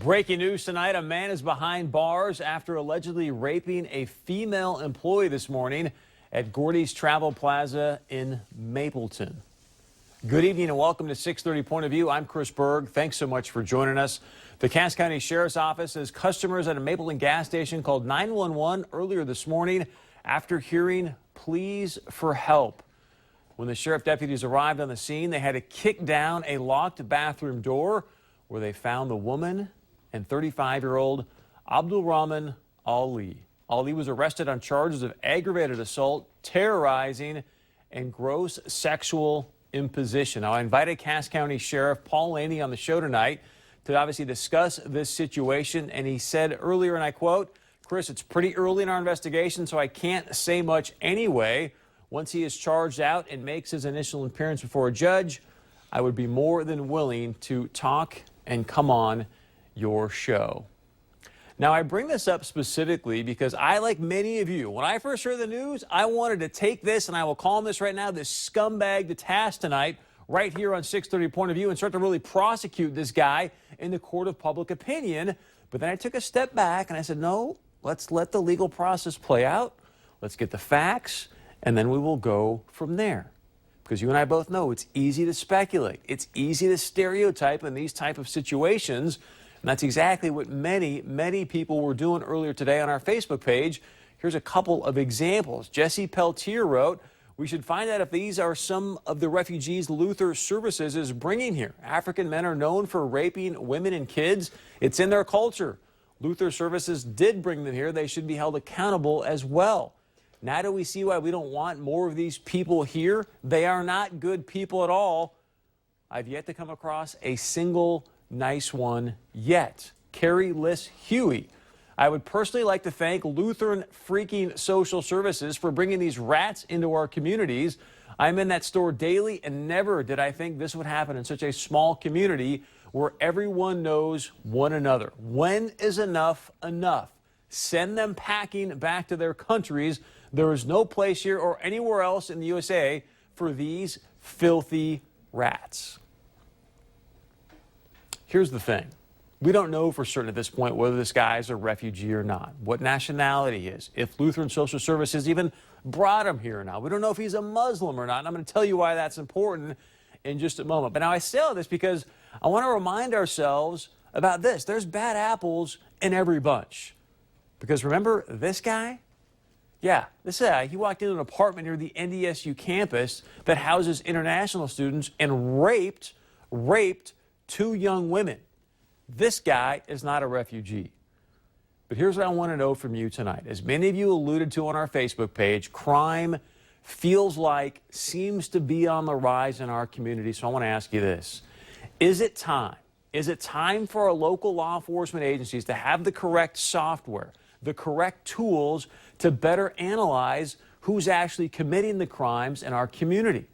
Breaking news tonight, a man is behind bars after allegedly raping a female employee this morning at Gordy's Travel Plaza in Mapleton. Good evening and welcome to 630 Point of View. I'm Chris Berg. Thanks so much for joining us. The Cass County Sheriff's Office says customers at a Mapleton gas station called 911 earlier this morning after hearing pleas for help. When the sheriff deputies arrived on the scene, they had to kick down a locked bathroom door where they found the woman and 35-year-old Abdul Rahman Ali. Ali was arrested on charges of aggravated assault, terrorizing, and gross sexual imposition. Now, I invited Cass County Sheriff Paul Laney on the show tonight to obviously discuss this situation, and he said earlier, and I quote, "Chris, it's pretty early in our investigation, so I can't say much anyway. Once he is charged out and makes his initial appearance before a judge, I would be more than willing to talk and come on your show." Now, I bring this up specifically because I, like many of you, when I first heard the news, I wanted to take this, and I will call him this right now, this scumbag to task tonight, right here on 630 Point of View, and start to really prosecute this guy in the court of public opinion. But then I took a step back and I said, no, let's let the legal process play out. Let's get the facts, and then we will go from there. Because you and I both know it's easy to speculate. It's easy to stereotype in these type of situations. And that's exactly what many people were doing earlier today on our Facebook page. Here's a couple of examples. Jesse Peltier wrote, "We should find out if these are some of the refugees Luther Services is bringing here. African men are known for raping women and kids. It's in their culture. Luther Services did bring them here. They should be held accountable as well. Now do we see why we don't want more of these people here? They are not good people at all. I've yet to come across a single nice one yet." Carrie Liss Huey. "I would personally like to thank Lutheran freaking Social Services for bringing these rats into our communities. I'm in that store daily, and never did I think this would happen in such a small community where everyone knows one another. When is enough enough? Send them packing back to their countries. There is no place here or anywhere else in the USA for these filthy rats." Here's the thing. We don't know for certain at this point whether this guy is a refugee or not, what nationality he is, if Lutheran Social Services even brought him here or not. We don't know if he's a Muslim or not, and I'm going to tell you why that's important in just a moment. But now I say all this because I want to remind ourselves about this. There's bad apples in every bunch. Because remember this guy? Yeah, this guy, he walked into an apartment near the NDSU campus that houses international students and raped two young women. This guy is not a refugee. But here's what I want to know from you tonight. As many of you alluded to on our Facebook page, crime seems to be on the rise in our community. So I want to ask you this. Is it time? Is it time for our local law enforcement agencies to have the correct software, the correct tools to better analyze who's actually committing the crimes in our community?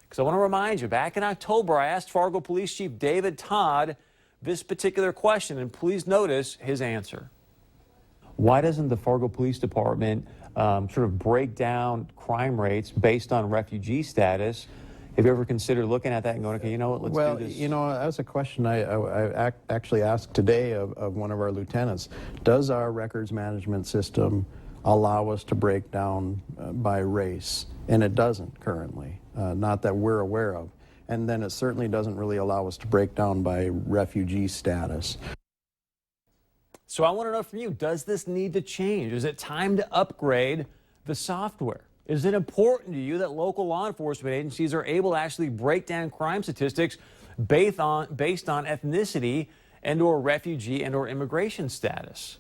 Because I want to remind you, back in October, I asked Fargo Police Chief David Todd this particular question, and please notice his answer. Why doesn't the Fargo Police Department sort of break down crime rates based on refugee status? Have you ever considered looking at that and going, okay, you know what, let's do this? Well, you know, that was a question I actually asked today of one of our lieutenants. Does our records management system allow us to break down by race? And it doesn't currently, not that we're aware of. And then it certainly doesn't really allow us to break down by refugee status. So I want to know from you, does this need to change? Is it time to upgrade the software? Is it important to you that local law enforcement agencies are able to actually break down crime statistics based on ethnicity and or refugee and or immigration status?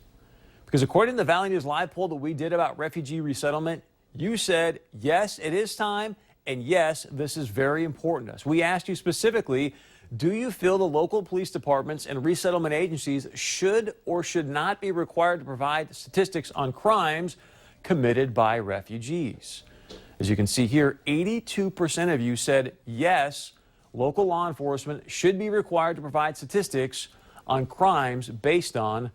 Because according to the Valley News Live poll that we did about refugee resettlement, you said, yes, it is time, and yes, this is very important to us. We asked you specifically, do you feel the local police departments and resettlement agencies should or should not be required to provide statistics on crimes committed by refugees? As you can see here, 82% of you said yes, local law enforcement should be required to provide statistics on crimes based on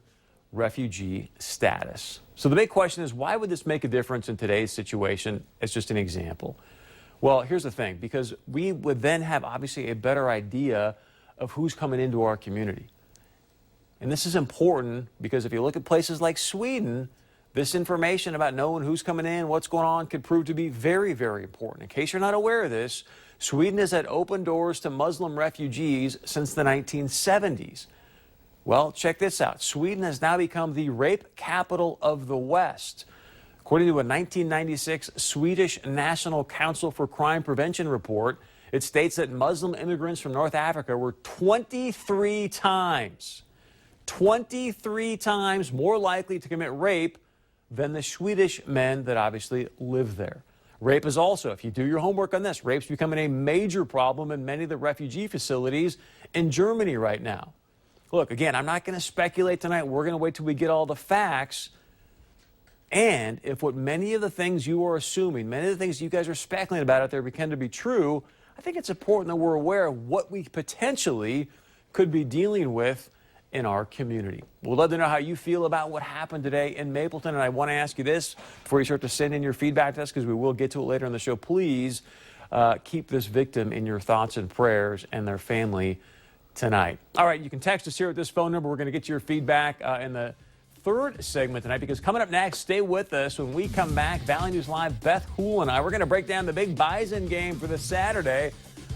refugee status. So the big question is, why would this make a difference in today's situation? As just an example. Well, here's the thing, because we would then have obviously a better idea of who's coming into our community. And this is important because if you look at places like Sweden, this information about knowing who's coming in, what's going on, could prove to be very, very important. In case you're not aware of this, Sweden has had open doors to Muslim refugees since the 1970s. Well, check this out. Sweden has now become the rape capital of the West. According to a 1996 Swedish National Council for Crime Prevention report, it states that Muslim immigrants from North Africa were 23 times more likely to commit rape than the Swedish men that obviously live there. Rape is also, if you do your homework on this, rape's becoming a major problem in many of the refugee facilities in Germany right now. Look, again, I'm not going to speculate tonight. We're going to wait till we get all the facts. And if what many of the things you are assuming, many of the things you guys are speculating about out there begin to be true, I think it's important that we're aware of what we potentially could be dealing with in our community. We'd love to know how you feel about what happened today in Mapleton. And I want to ask you this before you start to send in your feedback to us, because we will get to it later in the show. Please keep this victim in your thoughts and prayers and their family tonight. All right, you can text us here at this phone number. We're going to get your feedback in the third segment tonight, because coming up next, stay with us. When we come back, Valley News Live, Beth Hool and I, we're going to break down the big Bison game for this Saturday,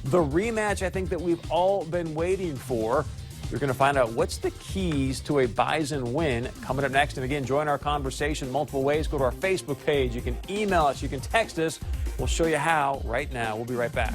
the rematch I think that we've all been waiting for. You're going to find out what's the keys to a Bison win coming up next. And again, join our conversation multiple ways. Go to our Facebook page. You can email us. You can text us. We'll show you how right now. We'll be right back.